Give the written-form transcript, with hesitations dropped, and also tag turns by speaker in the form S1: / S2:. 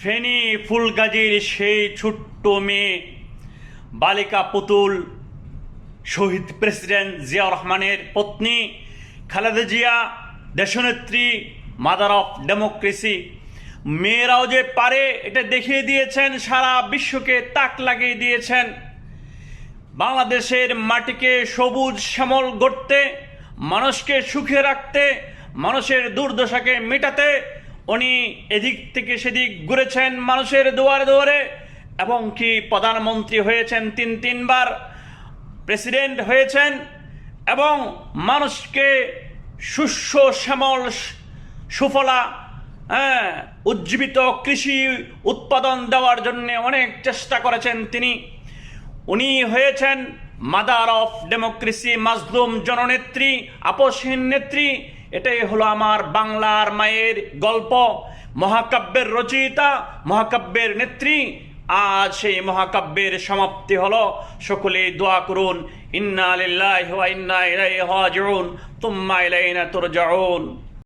S1: ফেনী ফুলগাজীর সেই ছোট্ট মেয়ে বালিকা পুতুল শহীদ প্রেসিডেন্ট জিয়াউর রহমানের পত্নী খালেদা জিয়া, দেশনেত্রী, মাদার অফ ডেমোক্রেসি। মেয়েরাও যে পারে এটা দেখিয়ে দিয়েছেন, সারা বিশ্বকে তাক লাগিয়ে দিয়েছেন। বাংলাদেশের মাটিকে সবুজ শ্যামল গড়তে, মানুষকে সুখে রাখতে, মানুষের দুর্দশাকে মেটাতে উনি এদিক থেকে সেদিক ঘুরেছেন, মানুষের দুয়ারে দুয়ারে, এবং কি প্রধানমন্ত্রী হয়েছেন তিনবার, প্রেসিডেন্ট হয়েছেন, এবং মানুষকে শস্য শ্যামল সুফলা উজ্জীবিত কৃষি উৎপাদন দেওয়ার জন্য অনেক চেষ্টা করেছেন তিনি। উনি হয়েছেন মাদার অফ ডেমোক্রেসি, মাজলুম জননেত্রী, আপোষহীন নেত্রী। এটাই হলো আমার বাংলার মায়ের গল্প, মহাকাব্যের রচয়িতা, মহাকাব্যের নেত্রী। আজ সেই মহাকাব্যের সমাপ্তি হলো। সকলেই দোয়া করুন, ইন্না লিল্লাহি ওয়া ইন্না ইলাইহি রাজিউন, তুম্মা ইলাইনা তুরজাউন।